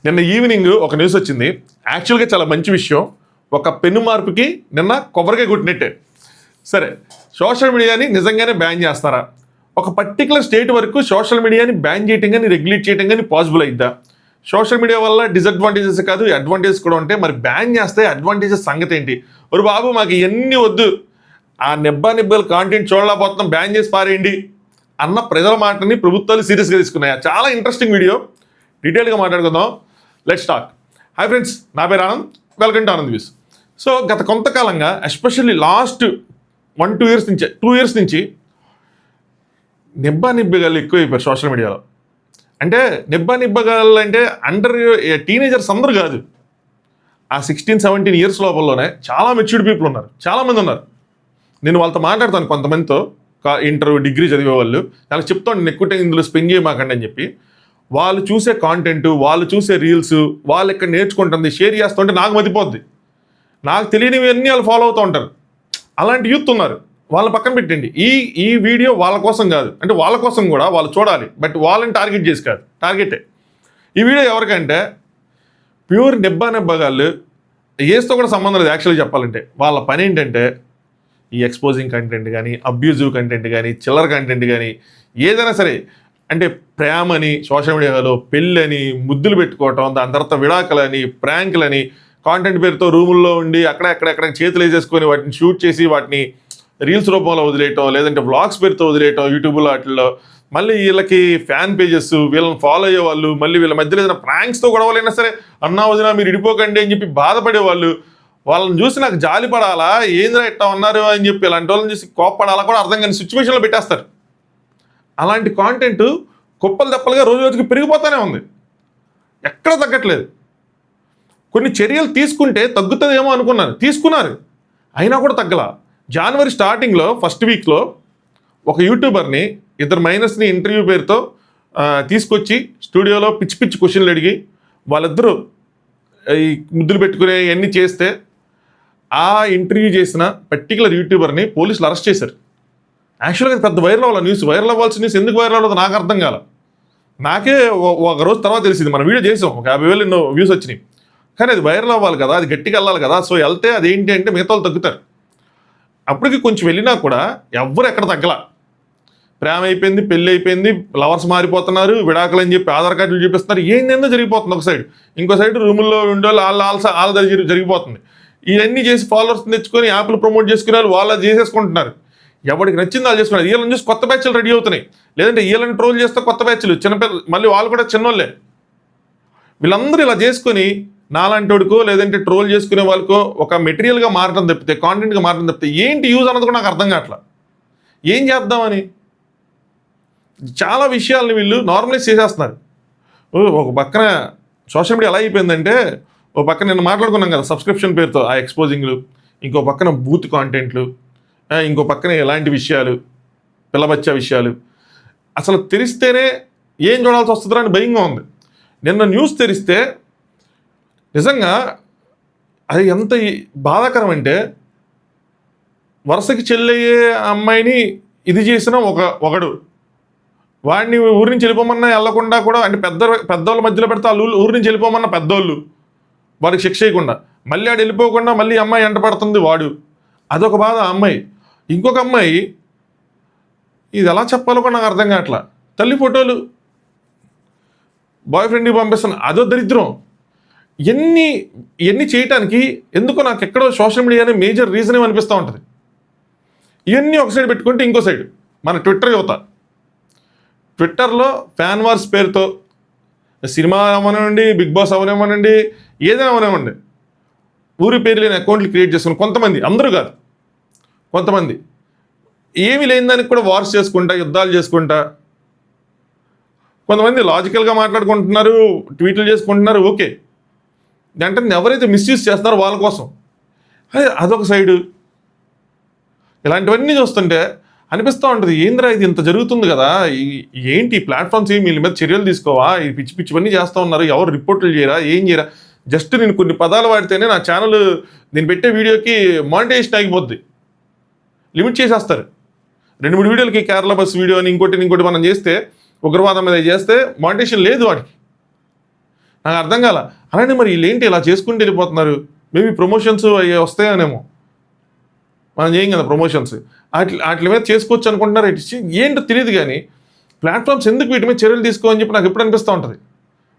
నిన్న ఈవినింగ్ ఒక న్యూస్ వచ్చింది. యాక్చువల్గా చాలా మంచి విషయం. ఒక పెను మార్పుకి నిన్న కొబ్బరికాయ కొట్టినట్టే. సరే, సోషల్ మీడియాని నిజంగానే బ్యాన్ చేస్తారా? ఒక పర్టికులర్ స్టేట్ వరకు సోషల్ మీడియాని బ్యాన్ చేయటం కానీ రెగ్యులేట్ చేయటం కానీ పాసిబుల్ అయిద్దా? సోషల్ మీడియా వల్ల డిసడ్వాంటేజెస్ కాదు, అడ్వాంటేజెస్ కూడా ఉంటాయి. మరి బ్యాన్ చేస్తే అడ్వాంటేజెస్ సంగతి ఏంటి? ఒరు బాబు, మాకు ఇవన్నీ వద్దు, ఆ నిబ్బలు కాంటెంట్ చూడలేకపోతున్నాం, బ్యాన్ చేసి పారేయండి అన్న ప్రజల మాటని ప్రభుత్వాలు సీరియస్గా తీసుకున్నాయి. చాలా ఇంట్రెస్టింగ్ వీడియో, డీటెయిల్గా మాట్లాడుకుందాం. Let's talk. హాయ్ ఫ్రెండ్స్, నా పేరు Anand. Welcome to Anand views. So గత కొంతకాలంగా, ఎస్పెషల్లీ లాస్ట్ 2 ఇయర్స్ నుంచి నిబ్బగాళ్ళు ఎక్కువైపోయారు సోషల్ మీడియాలో. అంటే నిబ్బగాళ్ళు అంటే అండర్ టీనేజర్స్ అందరూ కాదు, ఆ 16-17 ఇయర్స్ లోపలలోనే చాలా మెచ్యూర్డ్ పీపుల్ ఉన్నారు, చాలామంది ఉన్నారు. నేను వాళ్ళతో మాట్లాడతాను, కొంతమందితో ఇంటర్వ్యూ డిగ్రీ చదివే వాళ్ళు. వాళ్ళకి చెప్తాను, నేను ఎక్కువ టైం ఇందులో స్పెండ్ చేయమాకండి అని చెప్పి. వాళ్ళు చూసే కాంటెంట్, వాళ్ళు చూసే రీల్స్, వాళ్ళు ఇక్కడ నేర్చుకుంటుంది షేర్ చేస్తుంటే నాకు మతిపోద్ది. నాకు తెలియనివన్నీ వాళ్ళు ఫాలో అవుతూ ఉంటారు. అలాంటి యూత్ ఉన్నారు, వాళ్ళని పక్కన పెట్టండి. ఈ వీడియో వాళ్ళ కోసం కాదు, అంటే వాళ్ళ కోసం కూడా వాళ్ళు చూడాలి, బట్ వాళ్ళని టార్గెట్ చేసి కాదు. టార్గెటే ఈ వీడియో ఎవరికంటే ప్యూర్ నిబ్బగాళ్ళు, ఏస్తో కూడా సంబంధం లేదు. యాక్చువల్గా చెప్పాలంటే వాళ్ళ పని ఏంటంటే ఈ ఎక్స్పోజింగ్ కంటెంట్ కానీ, అబ్యూజివ్ కంటెంట్ కానీ, చిల్లర కంటెంట్ కానీ, ఏదైనా సరే, అంటే ప్రేమని సోషల్ మీడియాలో, పెళ్ళని, ముద్దులు పెట్టుకోవటం, దాని తర్వాత విడాకులని, ప్రాంకులని, కాంటెంట్ పేరుతో రూముల్లో ఉండి అక్కడ చేతులు వేసేసుకొని వాటిని షూట్ చేసి వాటిని రీల్స్ రూపంలో వదిలేయటం, లేదంటే వ్లాగ్స్ పేరుతో వదిలేయటం యూట్యూబ్లో. వాటిల్లో మళ్ళీ వీళ్ళకి ఫ్యాన్ పేజెస్, వీళ్ళని ఫాలో అయ్యే వాళ్ళు, మళ్ళీ వీళ్ళ మధ్యలో ఏదైనా ప్రాంక్స్తో గొడవలైనా సరే, అన్నా వదినా మీరు ఇడిపోకండి అని చెప్పి బాధపడేవాళ్ళు. వాళ్ళని చూసి నాకు జాలి పడాలా, ఏంద్రా ఇట్టా ఉన్నారు అని చెప్పి ఇలాంటి వాళ్ళని చూసి కోప్పడాలా కూడా అర్థం కాని సిచ్యువేషన్లో పెట్టేస్తారు. అలాంటి కాంటెంట్ కుప్పలు తెప్పలుగా రోజు రోజుకి పెరిగిపోతూనే ఉంది, ఎక్కడ తగ్గట్లేదు. కొన్ని చర్యలు తీసుకుంటే తగ్గుతుందేమో అనుకున్నారు, తీసుకున్నారు, అయినా కూడా తగ్గల. జనవరి స్టార్టింగ్లో ఫస్ట్ వీక్లో ఒక యూట్యూబర్ని, 2 మైనర్స్ని ఇంటర్వ్యూ పేరుతో తీసుకొచ్చి స్టూడియోలో పిచ్చి క్వశ్చన్లు అడిగి వాళ్ళిద్దరూ ఈ ముద్దులు పెట్టుకునే ఇవన్నీ చేస్తే, ఆ ఇంటర్వ్యూ చేసిన పర్టికులర్ యూట్యూబర్ని పోలీసులు అరెస్ట్ చేశారు. యాక్చువల్గా పెద్ద వైరల్ అవ్వాలి న్యూస్, వైరల్ అవ్వాల్సిన న్యూస్ ఎందుకు వైరల్ అవ్వదు నాకు అర్థం కాల. నాకే ఒక రోజు తర్వాత తెలిసింది. మనం వీడియో చేసాం, ఒక 50,000 ఎన్నో వ్యూస్ వచ్చినాయి. కానీ అది వైరల్ అవ్వాలి కదా, అది గట్టిగా వెళ్ళాలి కదా. సో వెళ్తే అది ఏంటి అంటే మిగతా వాళ్ళు తగ్గుతారు. అప్పటికి కొంచెం వెళ్ళినా కూడా ఎవ్వరు ఎక్కడ తగ్గల. ప్రేమ అయిపోయింది, పెళ్ళి అయిపోయింది, లవర్స్ మారిపోతున్నారు, విడాకులు అని చెప్పి ఆధార్ కార్డులు చూపిస్తున్నారు, ఏందేందో జరిగిపోతుంది. ఒక సైడ్, ఇంకో సైడ్ రూముల్లో ఉండే వాళ్ళ జరిగిపోతుంది. ఇవన్నీ చేసి ఫాలోవర్స్ తెచ్చుకొని యాప్లు ప్రమోట్ చేసుకునే వాళ్ళు చేసేసుకుంటున్నారు. ఎవరికి నచ్చింది వాళ్ళు చేసుకున్నారు. వీళ్ళని చూసి కొత్త బ్యాచ్లు రెడీ అవుతున్నాయి, లేదంటే వీళ్ళని ట్రోల్ చేస్తే కొత్త బ్యాచ్లు, చిన్నపిల్లలు, మళ్ళీ వాళ్ళు కూడా చిన్నోళ్ళే. వీళ్ళందరూ ఇలా చేసుకొని నాలాంటోడికో లేదంటే ట్రోల్ చేసుకునే వాళ్ళకో ఒక మెటీరియల్గా మారడం తప్పితే, కాంటెంట్గా మారడం తప్పితే ఏంటి యూజ్ అన్నది కూడా నాకు అర్థం కావట్లా. ఏం చేద్దామని చాలా విషయాలని వీళ్ళు నార్మలైజ్ చేసేస్తున్నారు. ఒక పక్కన సోషల్ మీడియా ఎలా అయిపోయిందంటే, ఒక పక్కన నేను మాట్లాడుకున్నాం కదా సబ్స్క్రిప్షన్ పేరుతో ఆ ఎక్స్పోజింగ్లు, ఇంకో పక్కన బూత్ కాంటెంట్లు, ఇంకో పక్కన ఎలాంటి విషయాలు, పిల్లబచ్చా విషయాలు. అసలు తెరిస్తేనే ఏం చూడాల్సి వస్తుందో అని భయంగా ఉంది. నిన్న న్యూస్ తెరిస్తే నిజంగా అది ఎంత బాధాకరం అంటే, వరుసకి చెల్లయ్యే అమ్మాయిని ఇది చేసిన ఒకడు, వాడిని ఊరి నుంచి వెళ్ళిపోమన్నా వెళ్ళకుండా కూడా, అంటే పెద్దోళ్ళ మధ్యలో పెడితే వాళ్ళు ఊరి నుంచి వెళ్ళిపోమన్న పెద్దోళ్ళు, వాడికి శిక్ష చేయకుండా మళ్ళీ ఆడు వెళ్ళిపోకుండా మళ్ళీ అమ్మాయి ఎంట పడుతుంది వాడు, అదొక బాధ. అమ్మాయి, ఇంకొక అమ్మాయి, ఇది ఎలా చెప్పాలో కూడా నాకు అర్థం కావట్లా. తల్లి ఫోటోలు బాయ్ ఫ్రెండ్కి పంపిస్తాను, అదో దరిద్రం. ఇవన్నీ చేయటానికి ఎందుకో నాకు ఎక్కడో సోషల్ మీడియానే మేజర్ రీజన్ ఏమనిపిస్తూ ఉంటుంది. ఇవన్నీ ఒక సైడ్ పెట్టుకుంటే ఇంకో సైడ్ మన ట్విట్టర్ యువత, ట్విట్టర్లో ఫ్యాన్ వార్స్ పేరుతో సినిమా అవనివ్వండి, బిగ్ బాస్ అవనివ్వనండి, ఏదైనా అవనివ్వండి, ఊరి పేరు లేని అకౌంట్లు క్రియేట్ చేసుకుని కొంతమంది, అందరూ కాదు కొంతమంది, ఏమీ లేని దానికి కూడా వార్స్ చేసుకుంటా, యుద్ధాలు చేసుకుంటా, కొంతమంది లాజికల్గా మాట్లాడుకుంటున్నారు, ట్వీట్లు చేసుకుంటున్నారు, ఓకే. అంటే ఎవరైతే మిస్యూజ్ చేస్తున్నారో వాళ్ళ కోసం అదొక సైడు. ఇలాంటివన్నీ చూస్తుంటే అనిపిస్తూ ఉంటుంది, ఏంద్రా ఇది ఇంత జరుగుతుంది కదా, ఏంటి ప్లాట్ఫామ్స్ ఏమి వీళ్ళ మీద చర్యలు తీసుకోవా, ఈ పిచ్చివన్నీ చేస్తూ ఉన్నారు, ఎవరు రిపోర్టులు చేయరా, ఏం చేయరా. జస్ట్ నేను కొన్ని పదాలు వాడితేనే నా ఛానల్, నేను పెట్టే వీడియోకి మానిటైజేషన్ ఆగిపోద్ది, లిమిట్ చేసేస్తారు. 2-3 వీడియోలకి కేరళ బస్ వీడియో అని ఇంకోటి మనం చేస్తే, ఉగ్రవాదం మీద చేస్తే మానిటైజేషన్ లేదు వాడికి. నాకు అర్థం కాల. అలానే మరి వీళ్ళేంటి ఇలా చేసుకుంటూ వెళ్ళిపోతున్నారు? మేబీ ప్రమోషన్స్ అవి వస్తాయనేమో, మనం చేయం కదా ప్రమోషన్స్, వాటి మీద చేసుకోవచ్చు అనుకుంటున్నారు. ఏంటో తెలియదు కానీ ప్లాట్ఫామ్స్ ఎందుకు వీటి మీద చర్యలు తీసుకోమని చెప్పి నాకు ఎప్పుడు అనిపిస్తూ ఉంటుంది.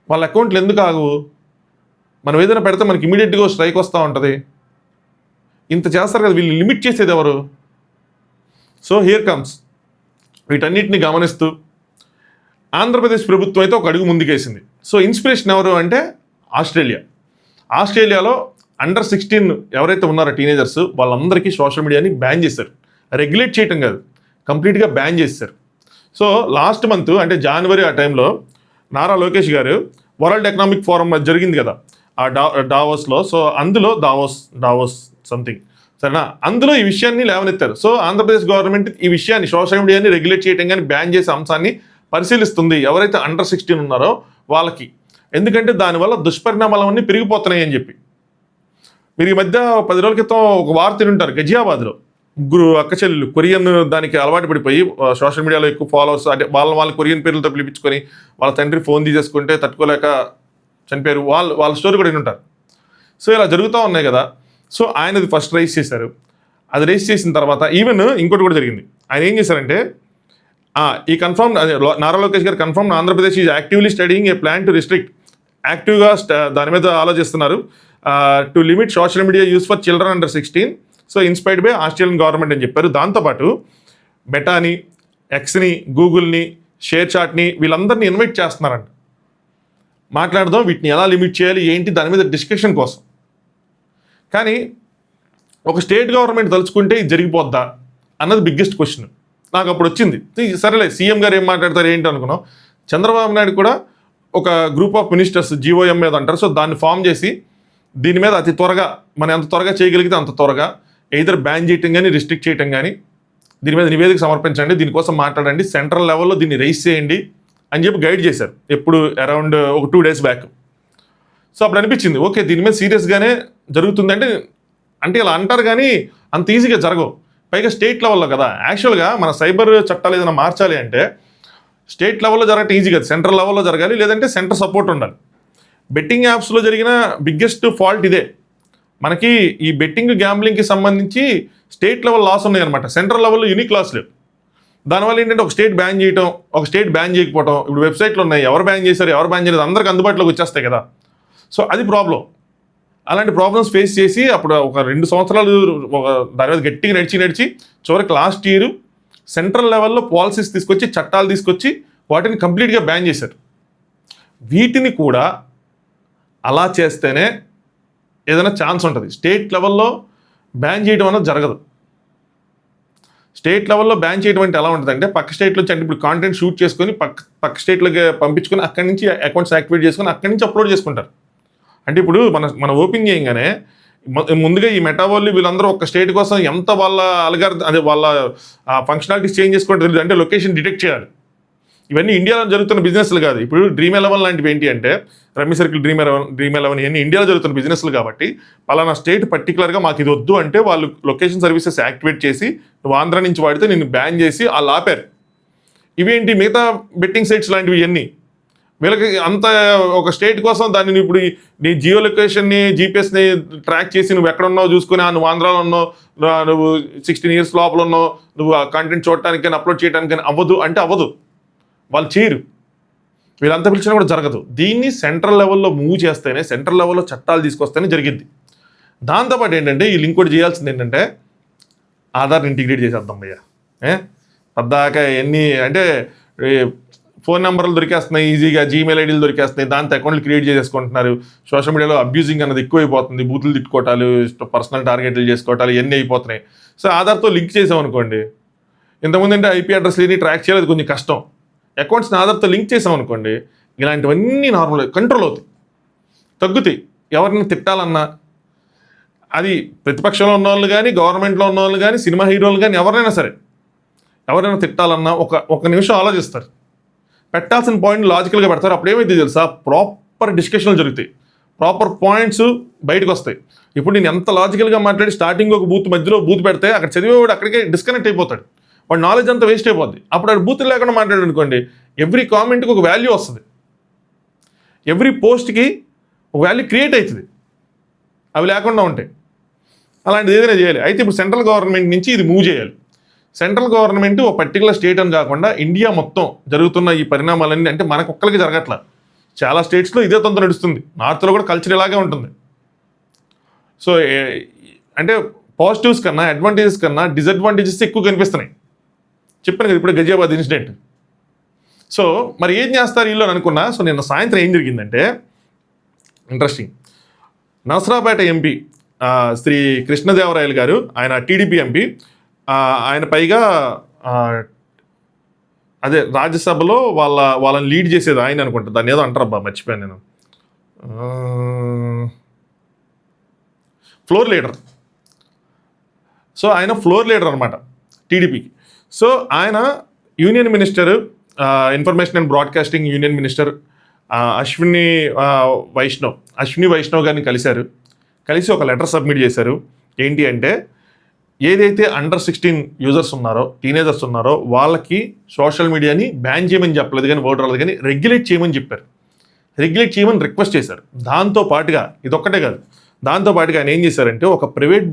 వాళ్ళ అకౌంట్లు ఎందుకు ఆగవు? మనం ఏదైనా పెడితే మనకి ఇమీడియట్గా స్ట్రైక్ వస్తూ ఉంటుంది. ఇంత చేస్తారు కదా, వీళ్ళు లిమిట్ చేసేది ఎవరు? సో హియర్ కమ్స్, వీటన్నిటిని గమనిస్తూ ఆంధ్రప్రదేశ్ ప్రభుత్వం అయితే ఒక అడుగు ముందుకేసింది. సో ఇన్స్పిరేషన్ ఎవరు అంటే ఆస్ట్రేలియాలో అండర్ 16 ఎవరైతే ఉన్నారో టీనేజర్స్, వాళ్ళందరికీ సోషల్ మీడియాని బ్యాన్ చేశారు. రెగ్యులేట్ చేయటం కాదు, కంప్లీట్గా బ్యాన్ చేశారు. సో లాస్ట్ మంత్ అంటే జనవరి ఆ టైంలో నారా లోకేష్ గారు వరల్డ్ ఎకనామిక్ ఫోరం జరిగింది కదా ఆ డావోస్లో. సో అందులో డావోస్ సంథింగ్, సరేనా, అందులో ఈ విషయాన్ని లేవనెత్తారు. సో ఆంధ్రప్రదేశ్ గవర్నమెంట్ ఈ విషయాన్ని సోషల్ మీడియాని రెగ్యులేట్ చేయడం కానీ బ్యాన్ చేసే అంశాన్ని పరిశీలిస్తుంది ఎవరైతే అండర్ 16 ఉన్నారో వాళ్ళకి. ఎందుకంటే దానివల్ల దుష్పరిణామాలన్నీ పెరిగిపోతున్నాయి అని చెప్పి. మీరు ఈ మధ్య 10 రోజుల క్రితం ఒక వార్త వింటారు, గజియాబాద్లో ముగ్గురు అక్క చెల్లెలు కొరియన్ దానికి అలవాటు పడిపోయి సోషల్ మీడియాలో ఎక్కువ ఫాలోవర్స్, అంటే వాళ్ళ కొరియన్ పేర్లతో పిలిపించుకొని వాళ్ళ తండ్రి ఫోన్ తీసేసుకుంటే తట్టుకోలేక చనిపోయారు. వాళ్ళ స్టోరీ కూడా వింటారు. సో ఇలా జరుగుతూ ఉన్నాయి కదా. సో ఆయనది ఫస్ట్ రైజ్ చేశారు. అది రైజ్ చేసిన తర్వాత ఈవెన్ ఇంకోటి కూడా జరిగింది. ఆయన ఏం చేశారంటే ఈ కన్ఫర్మ్ నారా లోకేష్ గారు confirm Andhra Pradesh is actively studying A plan to restrict, యాక్టివ్గా దాని మీద ఆలోచిస్తున్నారు, to limit social media use for children under 16. So inspired by Australian government అని చెప్పారు. దాంతోపాటు మెటాని, ఎక్స్ని, గూగుల్ని, షేర్ చాట్ని వీళ్ళందరినీ ఇన్వైట్ చేస్తున్నారంట. మాట్లాడదాం వీటిని ఎలా లిమిట్ చేయాలి ఏంటి దాని మీద డిస్కషన్ కోసం. కానీ ఒక స్టేట్ గవర్నమెంట్ తలుచుకుంటే ఇది జరిగిపోద్దా అన్నది బిగ్గెస్ట్ క్వశ్చన్ నాకు అప్పుడు వచ్చింది. సరేలే సీఎం గారు ఏం మాట్లాడతారు ఏంటి అనుకున్నాం. చంద్రబాబు నాయుడు కూడా ఒక గ్రూప్ ఆఫ్ మినిస్టర్స్ జీఓఎం మీద అంటారు. సో దాన్ని ఫామ్ చేసి దీని మీద అతి త్వరగా మనం ఎంత త్వరగా చేయగలిగితే అంత త్వరగా ఎయిదర్ బ్యాన్ చేయటం కానీ రిస్ట్రిక్ట్ చేయటం కానీ దీని మీద నివేదిక సమర్పించండి, దీనికోసం మాట్లాడండి, సెంట్రల్ లెవెల్లో దీన్ని రైజ్ చేయండి అని చెప్పి గైడ్ చేశారు. ఎప్పుడు అరౌండ్ ఒక 2 days బ్యాక్. సో అప్పుడు అనిపించింది ఓకే దీని మీద సీరియస్గానే జరుగుతుంది అంటే ఇలా అంటారు కానీ అంత ఈజీగా జరగవు. పైగా స్టేట్ లెవెల్లో కదా. యాక్చువల్గా మన సైబర్ చట్టాలు ఏదైనా మార్చాలి అంటే స్టేట్ లెవెల్లో జరగటం ఈజీ కదా, సెంట్రల్ లెవెల్లో జరగాలి, లేదంటే సెంటర్ సపోర్ట్ ఉండాలి. బెట్టింగ్ యాప్స్లో జరిగిన బిగ్గెస్ట్ ఫాల్ట్ ఇదే. మనకి ఈ బెట్టింగ్ గ్యాంబ్లింగ్కి సంబంధించి స్టేట్ లెవెల్ లాస్ ఉన్నాయన్నమాట, సెంట్రల్ లెవెల్లో యూనిక్ లాస్ లేవు. దానివల్ల ఏంటంటే ఒక స్టేట్ బ్యాన్ చేయటం, ఒక స్టేట్ బ్యాన్ చేయకపోవటం, ఇప్పుడు వెబ్సైట్లు ఉన్నాయి, ఎవరు బ్యాన్ చేశారు ఎవరు బ్యాన్ చేయలేదు అందరికి అందుబాటులోకి వచ్చేస్తాయి కదా. సో అది ప్రాబ్లం. అలాంటి ప్రాబ్లమ్స్ ఫేస్ చేసి అప్పుడు ఒక 2 సంవత్సరాలు దాని మీద గట్టిగా నడిచి చివరికి లాస్ట్ ఇయర్ సెంట్రల్ లెవెల్లో పాలసీస్ తీసుకొచ్చి చట్టాలు తీసుకొచ్చి వాటిని కంప్లీట్గా బ్యాన్ చేశారు. వీటిని కూడా అలా చేస్తేనే ఏదైనా ఛాన్స్ ఉంటుంది. స్టేట్ లెవెల్లో బ్యాన్ చేయడం అనేది జరగదు. స్టేట్ లెవెల్లో బ్యాన్ చేయడం అంటే ఎలా ఉంటుంది అంటే పక్క స్టేట్లో అంటే ఇప్పుడు కాంటెంట్ షూట్ చేసుకొని పక్క స్టేట్లోకి పంపించుకొని అక్కడి నుంచి అకౌంట్స్ యాక్టివేట్ చేసుకొని అక్కడి నుంచి అప్లోడ్ చేసుకుంటారు. అంటే ఇప్పుడు మన ఓపెన్ చేయగానే ముందుగా ఈ మెటావాళ్ళు వీళ్ళందరూ ఒక స్టేట్ కోసం ఎంత వాళ్ళ అదే వాళ్ళ ఫంక్షనాలిటీస్ చేంజ్ చేసుకుంటే తెలియదు. అంటే లొకేషన్ డిటెక్ట్ చేయాలి. ఇవన్నీ ఇండియాలో జరుగుతున్న బిజినెస్లు కాదు. ఇప్పుడు డ్రీమ్ 11 లాంటివి ఏంటి అంటే రమ్మీ సర్కిల్, డ్రీమ్ 11 ఇవన్నీ ఇండియాలో జరుగుతున్న బిజినెస్లు కాబట్టి పలానా స్టేట్ పర్టికులర్గా మాకు ఇది వద్దు అంటే వాళ్ళు లొకేషన్ సర్వీసెస్ యాక్టివేట్ చేసి నువ్వు ఆంధ్ర నుంచి వాడితే నేను బ్యాన్ చేసి వాళ్ళు ఆపారు. ఇవేంటి మిగతా బెట్టింగ్ సైట్స్ లాంటివి ఇవన్నీ వీళ్ళకి అంత ఒక స్టేట్ కోసం దాన్ని ఇప్పుడు నీ జియో లొకేషన్ని జీపీఎస్ని ట్రాక్ చేసి నువ్వు ఎక్కడ ఉన్నావు చూసుకుని నువ్వు ఆంధ్రాలో ఉన్నావు, నువ్వు 16 years లోపల ఉన్నావు, నువ్వు ఆ కంటెంట్ చూడటానికి కానీ అప్లోడ్ చేయడానికి కానీ అవ్వదు అంటే అవ్వదు, వాళ్ళు చేయరు. వీళ్ళంతా పిలిచినా కూడా జరగదు. దీన్ని సెంట్రల్ లెవెల్లో మూవ్ చేస్తేనే, సెంట్రల్ లెవెల్లో చట్టాలు తీసుకొస్తేనే జరిగింది. దాంతోపాటు ఏంటంటే ఈ లింక్ కూడా చేయాల్సింది ఏంటంటే ఆధార్ని ఇంటిగ్రేట్ చేసేద్దాం భయ్యా. పద్దాక ఎన్ని అంటే ఫోన్ నెంబర్లు దొరికేస్తున్నాయి ఈజీగా, జీమెయిల్ ఐడీలు దొరికేస్తున్నాయి, దాంతో అకౌంట్లు క్రియేట్ చేసేసుకుంటున్నారు. సోషల్ మీడియాలో అబ్యూజింగ్ అన్నది ఎక్కువైపోతుంది, బూతులు తిట్టుకోవటాలు, పర్సనల్ టార్గెట్లు చేసుకోవటాలు ఇవన్నీ అయిపోతున్నాయి. సో ఆధార్తో లింక్ చేసామనుకోండి, ఇంతకుముందు అంటే ఐపీ అడ్రస్ని ట్రాక్ చేయాలి, కొంచెం కష్టం. అకౌంట్స్ని ఆధార్తో లింక్ చేసామనుకోండి ఇలాంటివన్నీ నార్మల్ కంట్రోల్ అవుతాయి, తగ్గుతాయి. ఎవరిని తిట్టాలన్నా అది ప్రతిపక్షంలో ఉన్న వాళ్ళు కానీ, గవర్నమెంట్లో ఉన్న వాళ్ళు కానీ, సినిమా హీరోలు కానీ ఎవరైనా సరే ఎవరైనా తిట్టాలన్నా ఒక నిమిషం ఆలోచిస్తారు, పెట్టాల్సిన పాయింట్ లాజికల్గా పెడతారు. అప్పుడు ఏమైతే తెలుసా, ప్రాపర్ డిస్కషన్లు జరుగుతాయి, ప్రాపర్ పాయింట్స్ బయటకు వస్తాయి. ఇప్పుడు నేను ఎంత లాజికల్గా మాట్లాడి స్టార్టింగ్ ఒక బూత్ మధ్యలో బూత్ పెడితే అక్కడ చదివేవాడు అక్కడికే డిస్కనెక్ట్ అయిపోతాడు, వాడు నాలెడ్జ్ అంతా వేస్ట్ అయిపోద్ది. అప్పుడు అది బూతులు లేకుండా మాట్లాడు అనుకోండి, ఎవ్రీ కామెంట్కి ఒక వాల్యూ వస్తుంది. ఎవ్రీ పోస్ట్కి ఒక వాల్యూ క్రియేట్ అవుతుంది, అవి లేకుండా ఉంటాయి. అలాంటిది ఏదైనా చేయాలి. అయితే ఇప్పుడు సెంట్రల్ గవర్నమెంట్ నుంచి ఇది మూవ్ చేయాలి. సెంట్రల్ గవర్నమెంట్ ఒక పర్టికులర్ స్టేట్ అని కాకుండా ఇండియా మొత్తం జరుగుతున్న ఈ పరిణామాలన్నీ, అంటే మనకు ఒక్కరికి జరగట్లా, చాలా స్టేట్స్లో ఇదే తంతు నడుస్తుంది. నార్త్లో కూడా కల్చర్ ఇలాగే ఉంటుంది. సో అంటే పాజిటివ్స్ కన్నా అడ్వాంటేజెస్ కన్నా డిసడ్వాంటేజెస్ ఎక్కువ కనిపిస్తున్నాయి. చెప్పాను కదా ఇప్పుడు గజియాబాద్ ఇన్సిడెంట్. సో మరి ఏం చేస్తారు వీళ్ళు అని అనుకున్నా. సో నిన్న సాయంత్రం ఏం జరిగిందంటే ఇంట్రెస్టింగ్, నసరాపేట ఎంపీ శ్రీ కృష్ణదేవరాయలు గారు, ఆయన టీడీపీ ఎంపీ, ఆయన పైగా అదే రాజ్యసభలో వాళ్ళని లీడ్ చేసేది ఆయన అనుకుంటా, దాన్ని ఏదో అంటారబ్బా మర్చిపోయాను నేను, ఫ్లోర్ లీడర్. సో ఆయన ఫ్లోర్ లీడర్ అనమాట టీడీపీకి. సో ఆయన union minister, information and broadcasting union minister Ashwini Vaishnaw గారిని కలిసి ఒక లెటర్ సబ్మిట్ చేశారు. ఏంటి అంటే ఏదైతే అండర్ 16 యూజర్స్ ఉన్నారో, టీనేజర్స్ ఉన్నారో, వాళ్ళకి సోషల్ మీడియాని బ్యాన్ చేయమని చెప్పలేదు కానీ, ఓటర్ రాలేదు కానీ రెగ్యులేట్ చేయమని చెప్పారు. రెగ్యులేట్ చేయమని రిక్వెస్ట్ చేశారు. దాంతో పాటుగా ఇదొక్కటే కాదు, దాంతో పాటుగా ఆయన ఏం చేశారంటే ఒక ప్రైవేట్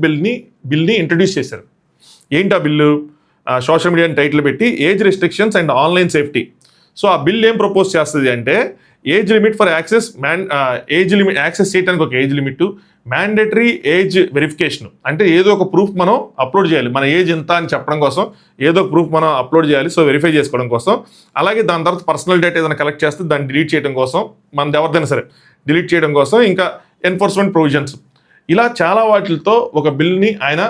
బిల్ని ఇంట్రడ్యూస్ చేశారు. ఏంటి ఆ బిల్లు? సోషల్ మీడియాని టైటిల్ పెట్టి age restrictions and online safety. So ఆ బిల్ ఏం ప్రపోజ్ చేస్తుంది అంటే age limit for access access చేయడానికి ఒక age limit, mandatory age verification, అంటే ఏదో ఒక ప్రూఫ్ మనం అప్లోడ్ చేయాలి, మన ఏజ్ ఎంత అని చెప్పడం కోసం ఏదో ఒక ప్రూఫ్ మనం అప్లోడ్ చేయాలి, సో వెరిఫై చేసుకోవడం కోసం. అలాగే దాని తర్వాత పర్సనల్ డేటా ఏదైనా కలెక్ట్ చేస్తే దాన్ని డిలీట్ చేయడం కోసం, మనది ఎవరిదైనా సరే డిలీట్ చేయడం కోసం, ఇంకా ఎన్ఫోర్స్మెంట్ ప్రొవిజన్స్, ఇలా చాలా వాటితో ఒక బిల్ని ఆయన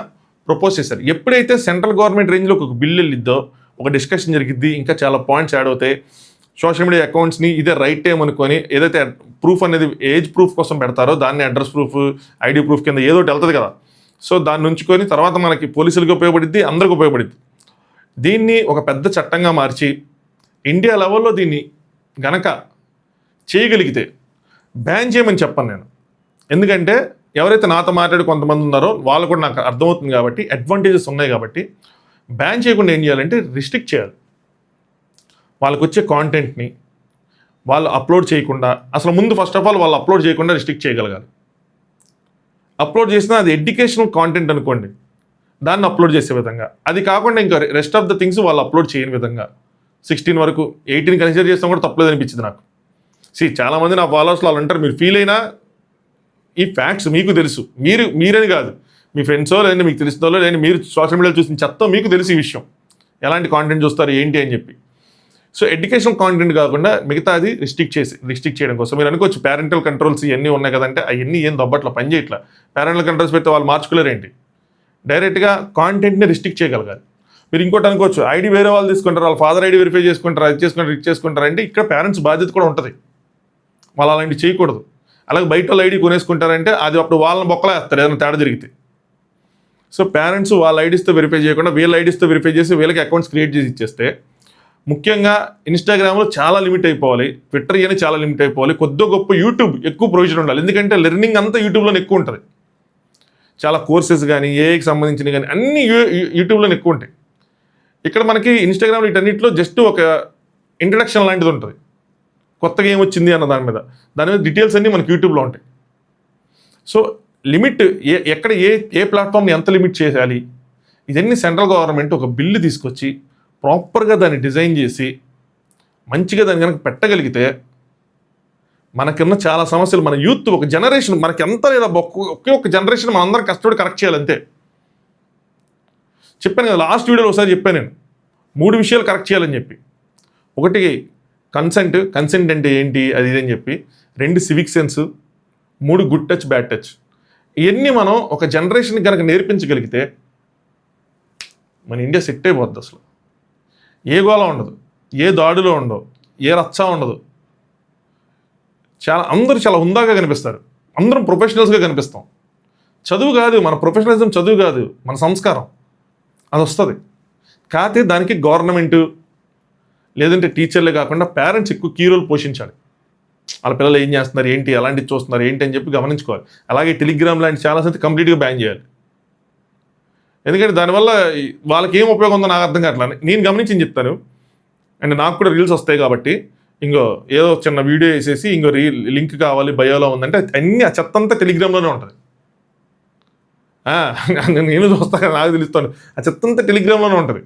ప్రపోజ్ చేశారు. ఎప్పుడైతే సెంట్రల్ గవర్నమెంట్ రేంజ్లో ఒక బిల్ వెళ్ళిద్దో ఒక డిస్కషన్ జరిగిద్ది, ఇంకా చాలా పాయింట్స్ యాడ్ అవుతాయి. సోషల్ మీడియా అకౌంట్స్ని ఇదే రైట్ టైం అనుకొని ఏదైతే ప్రూఫ్ అనేది ఏజ్ ప్రూఫ్ కోసం పెడతారో దాన్ని అడ్రస్ ప్రూఫ్, ఐడి ప్రూఫ్ కింద ఏదో ఒకటి వెళ్తుంది కదా. సో దాన్ని ఉంచుకొని తర్వాత మనకి పోలీసులకు ఉపయోగపడుద్ది, అందరికి ఉపయోగపడుద్ది. దీన్ని ఒక పెద్ద చట్టంగా మార్చి ఇండియా లెవెల్లో దీన్ని గనక చేయగలిగితే బ్యాన్ చేయమని చెప్పను నేను. ఎందుకంటే ఎవరైతే నాతో మాట్లాడి కొంతమంది ఉన్నారో వాళ్ళు కూడా నాకు అర్థమవుతుంది కాబట్టి, అడ్వాంటేజెస్ ఉన్నాయి కాబట్టి, బ్యాన్ చేయకుండా ఏం చేయాలంటే రిస్ట్రిక్ట్ చేయాలి. వాళ్ళకు వచ్చే కాంటెంట్ని వాళ్ళు అప్లోడ్ చేయకుండా, అసలు ముందు ఫస్ట్ ఆఫ్ ఆల్ వాళ్ళు అప్లోడ్ చేయకుండా రిస్ట్రిక్ట్ చేయగలగాలి. అప్లోడ్ చేసినా అది ఎడ్యుకేషనల్ కాంటెంట్ అనుకోండి, దాన్ని అప్లోడ్ చేసే విధంగా, అది కాకుండా ఇంకా రెస్ట్ ఆఫ్ ద థింగ్స్ వాళ్ళు అప్లోడ్ చేయని విధంగా 16 వరకు, 18 కన్సిడర్ చేస్తాం కూడా తప్పలేదు అనిపించింది నాకు. చాలామంది నా ఫాలోవర్స్లో వాళ్ళు అంటారు, మీరు ఫీల్ అయినా ఈ ఫ్యాక్ట్స్ మీకు తెలుసు, మీరని కాదు, మీ ఫ్రెండ్సో లేదంటే మీకు తెలిసినో లేదంటే మీరు సోషల్ మీడియాలో చూసిన చెత్త మీకు తెలిసి ఈ విషయం, ఎలాంటి కాంటెంట్ చూస్తారు ఏంటి అని చెప్పి. సో ఎడ్యుకేషనల్ కాంటెంట్ కాకుండా మిగతా అది రిస్ట్రిక్ట్ చేయడం కోసం. మీరు అనుకోవచ్చు పేరెంటల్ కంట్రోల్స్ ఇవన్నీ ఉన్నాయి కదంటే, అవన్నీ ఏం దొబ్బట్లా పని చేయట్లా. పేరెంటల్ కంట్రోల్స్ పెడితే వాళ్ళు మార్చుకోలేరేంటి? డైరెక్ట్గా కాంటెంట్ని రిస్ట్రిక్ట్ చేయగలగాలి. మీరు ఇంకోటి అనుకోవచ్చు, ఐడి వేరే వాళ్ళు తీసుకుంటారు, వాళ్ళ ఫాదర్ ఐడి వెరిఫై చేసుకుంటారు, అది చేసుకుంటారు, ఇది చేసుకుంటారు అంటే ఇక్కడ పేరెంట్స్ బాధ్యత కూడా ఉంటుంది, వాళ్ళు అలాంటివి చేయకూడదు. అలాగే బయట వాళ్ళు ఐడి కొనేసుకుంటారంటే అది అప్పుడు వాళ్ళని బొక్కలా వేస్తారు ఏదైనా తేడా జరిగితే. సో పేరెంట్స్ వాళ్ళ ఐడీస్తో వెరిఫై చేయకుండా వీళ్ళ ఐడీస్తో వెరిఫై చేసి వీళ్ళకి అకౌంట్స్ క్రియేట్ చేసి ఇచ్చేస్తే, ముఖ్యంగా ఇన్స్టాగ్రామ్లో చాలా లిమిట్ అయిపోవాలి, ట్విట్టర్ అని చాలా లిమిట్ అయిపోవాలి, కొద్ది గొప్ప యూట్యూబ్ ఎక్కువ ప్రొవిజన్ ఉండాలి. ఎందుకంటే లెర్నింగ్ అంతా యూట్యూబ్లోనే ఎక్కువ ఉంటుంది. చాలా కోర్సెస్ కానీ ఏఐకి సంబంధించినవి కానీ అన్నీ యూట్యూబ్లోనే ఎక్కువ ఉంటాయి. ఇక్కడ మనకి ఇన్స్టాగ్రామ్లో వీటన్నిటిలో జస్ట్ ఒక ఇంట్రడక్షన్ లాంటిది ఉంటుంది, కొత్తగా ఏం వచ్చింది అన్న దాని మీద డీటెయిల్స్ అన్నీ మనకి యూట్యూబ్లో ఉంటాయి. సో లిమిట్ ఎక్కడ ఏ ప్లాట్ఫామ్ని ఎంత లిమిట్ చేయాలి, ఇదన్నీ సెంట్రల్ గవర్నమెంట్ ఒక బిల్లు తీసుకొచ్చి ప్రాపర్గా దాన్ని డిజైన్ చేసి మంచిగా దాన్ని కనుక పెట్టగలిగితే మనకున్న చాలా సమస్యలు, మన యూత్ ఒక జనరేషన్ మనకి ఎంత లేదా ఒకే ఒక జనరేషన్ మనం అందరం కష్టపడి కరెక్ట్ చేయాలంతే. చెప్పాను కదా లాస్ట్ వీడియోలో ఒకసారి చెప్పాను నేను 3 విషయాలు కరెక్ట్ చేయాలని చెప్పి. 1 కన్సెంట్ అంటే ఏంటి అది ఇదని చెప్పి, 2 civic sense, 3 good touch bad touch. ఇవన్నీ మనం ఒక జనరేషన్కి కనుక నేర్పించగలిగితే మన ఇండియా సెట్ అయిపోద్ది. అసలు ఏ గోళ ఉండదు, ఏ దాడులో ఉండవు, ఏ రచ్చ ఉండదు. అందరూ చాలా హుందాగా కనిపిస్తారు, అందరం ప్రొఫెషనల్స్గా కనిపిస్తాం. చదువు కాదు మన ప్రొఫెషనలిజం, చదువు కాదు మన సంస్కారం, అది వస్తుంది. కాకపోతే దానికి గవర్నమెంటు లేదంటే టీచర్లే కాకుండా పేరెంట్స్ ఎక్కువ కీ రోల్ పోషించాలి. వాళ్ళ పిల్లలు ఏం చేస్తున్నారు ఏంటి, అలాంటివి చూస్తున్నారు ఏంటి అని చెప్పి గమనించుకోవాలి. అలాగే టెలిగ్రామ్ లాంటి చాలా సంగతి కంప్లీట్గా బ్యాన్ చేయాలి. ఎందుకంటే దానివల్ల వాళ్ళకి ఏం ఉపయోగం ఉందో నాకు అర్థం కావట్లేదు. నేను గమనించి చెప్తాను, అండ్ నాకు కూడా రీల్స్ వస్తాయి కాబట్టి ఇంకో ఏదో చిన్న వీడియో వేసేసి ఇంకో లింక్ కావాలి బయోలో ఉందంటే అన్ని ఆ చెత్త అంతా టెలిగ్రామ్లోనే ఉంటుంది. నేను చూస్తాను కదా, నాకు తెలుస్తాను. ఆ చెత్త అంతా టెలిగ్రామ్లోనే ఉంటుంది.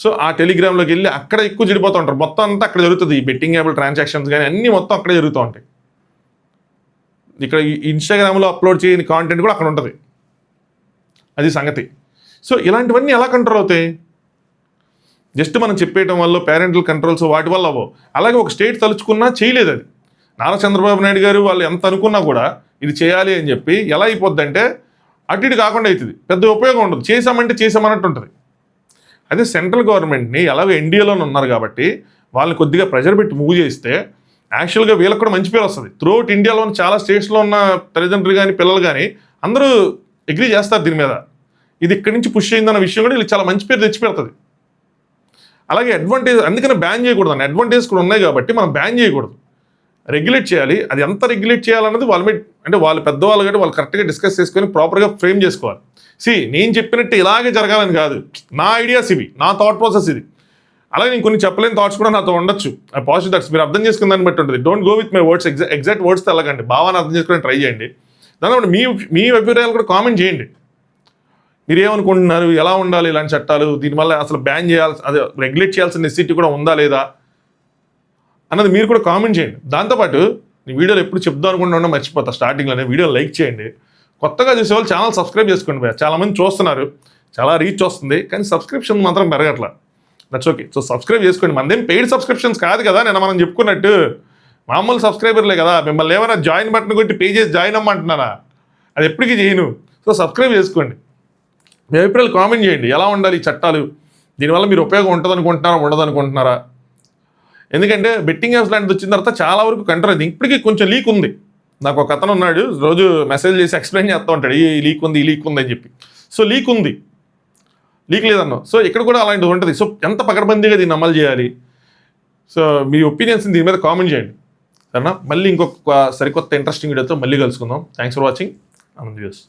సో ఆ టెలిగ్రామ్లోకి వెళ్ళి అక్కడ ఎక్కువ చెడిపోతూ ఉంటారు. మొత్తం అంతా అక్కడ జరుగుతుంది. ఈ బెట్టింగ్ యాప్ల ట్రాన్సాక్షన్స్ కానీ అన్నీ మొత్తం అక్కడే జరుగుతూ ఉంటాయి. ఇక్కడ ఇన్స్టాగ్రామ్లో అప్లోడ్ చేయని కాంటెంట్ కూడా అక్కడ ఉంటుంది. అది సంగతి. సో ఇలాంటివన్నీ ఎలా కంట్రోల్ అవుతాయి? జస్ట్ మనం చెప్పేయటం వల్ల పేరెంటల్ కంట్రోల్స్ వాటి వల్ల అవ్వవు. అలాగే ఒక స్టేట్ తలుచుకున్నా చేయలేదు అది. నారా చంద్రబాబు నాయుడు గారు వాళ్ళు ఎంత అనుకున్నా కూడా ఇది చేయాలి అని చెప్పి ఎలా అయిపోద్ది అంటే అటు ఇటు కాకుండా అవుతుంది. పెద్ద ఉపయోగం ఉండదు. చేసామంటే చేసామన్నట్టు ఉంటుంది. అదే సెంట్రల్ గవర్నమెంట్ని ఎలాగో ఎన్డీఏలోనే ఉన్నారు కాబట్టి వాళ్ళని కొద్దిగా ప్రెజర్ పెట్టి మూవ్ చేస్తే యాక్చువల్గా వీళ్ళకి కూడా మంచి పేరు వస్తుంది. త్రూఅవుట్ ఇండియాలో ఉన్న చాలా స్టేట్స్లో ఉన్న తల్లిదండ్రులు కానీ పిల్లలు కానీ అందరూ అగ్రీ చేస్తారు దీని మీద. ఇది ఇక్కడి నుంచి పుష్ అయిందన్న విషయం కూడా వీళ్ళకి చాలా మంచి పేరు తెచ్చిపెడుతుంది. అలాగే అడ్వాంటేజ్ అందుకని బ్యాన్ చేయకూడదు అని అడ్వాంటేజ్ కూడా ఉన్నాయి కాబట్టి మనం బ్యాన్ చేయకూడదు, రెగ్యులేట్ చేయాలి. అది ఎంత రెగ్యులేట్ చేయాలన్నది వాళ్ళ మీద అంటే వాళ్ళు పెద్దవాళ్ళు కాబట్టి వాళ్ళు కరెక్ట్గా డిస్కస్ చేసుకొని ప్రాపర్గా ఫ్రేమ్ చేసుకోవాలి. నేను చెప్పినట్టు ఇలాగే జరగాలని కాదు, నా ఐడియాస్ ఇవి, నా థాట్ ప్రాసెస్ ఇది. అలాగే నేను కొన్ని చెప్పలేని థాట్స్ కూడా నాతో ఉండొచ్చు. పాజిటివ్ థాట్స్ మీరు అర్థం చేసుకున్న దాన్ని బట్టి ఉంటుంది. Don't go with my words exact వర్డ్స్తో వెళ్ళకండి, భావాన్ని అర్థం చేసుకోవడానికి ట్రై చేయండి. దానివల్ల మీ అభిప్రాయాలు కూడా కామెంట్ చేయండి. మీరు ఏమనుకుంటున్నారు, ఎలా ఉండాలి ఇలాంటి చట్టాలు, దీనివల్ల అసలు బ్యాన్ చేయాల్సి అదే రెగ్యులేట్ చేయాల్సిన నెసిటీ కూడా ఉందా లేదా అన్నది మీరు కూడా కామెంట్ చేయండి. దాంతోపాటు నీ వీడియోలు ఎప్పుడు చెప్దాం అనుకుంటున్నా మర్చిపోతా, స్టార్టింగ్లోనే వీడియో లైక్ చేయండి. కొత్తగా చూసేవాళ్ళు ఛానల్ సబ్స్క్రైబ్ చేసుకోండి భయ్యా. చాలామంది చూస్తున్నారు, చాలా రీచ్ వస్తుంది, కానీ సబ్స్క్రిప్షన్ మాత్రం పెరగట్లా. That's okay. సో సబ్స్క్రైబ్ చేసుకోండి. మనదేం పెయిడ్ సబ్స్క్రిప్షన్స్ కాదు కదా, నేను మనం చెప్పుకున్నట్టు మామూలు సబ్స్క్రైబర్లే కదా. మిమ్మల్ని ఏమైనా జాయిన్ బటన్ కొట్టి పే చేసి జాయిన్ అమ్మంటున్నారా? అది ఎప్పటికీ చేయను. సో సబ్స్క్రైబ్ చేసుకోండి. మీ అభిప్రాయాలు కామెంట్ చేయండి. ఎలా ఉండాలి ఈ చట్టాలు, దీనివల్ల మీరు ఉపయోగం ఉంటుంది అనుకుంటున్నారా ఉండదు అనుకుంటున్నారా? ఎందుకంటే బెట్టింగ్ యాప్స్ లాంటిది వచ్చిన తర్వాత చాలా వరకు కంట్రోల్ అయింది. ఇప్పటికీ కొంచెం లీక్ ఉంది. నాకు ఒక అతను ఉన్నాడు, రోజు మెసేజ్ చేసి ఎక్స్ప్లెయిన్ చేస్తూ ఉంటాడు, ఈ లీక్ ఉంది ఈ లీక్ ఉంది అని చెప్పి. సో లీక్ ఉంది, లీక్ లేదన్నా. సో ఇక్కడ కూడా అలాంటిది ఉంటుంది. సో ఎంత పకడ్బందీగా దీన్ని అమలు చేయాలి? సో మీ ఒపీనియన్స్ని దీని మీద కామెంట్ చేయండి, సరేనా? మళ్ళీ ఇంకొక సరికొత్త ఇంట్రెస్టింగ్ వీడియోతో మళ్ళీ కలుసుకుందాం. Thanks for watching. Anand views.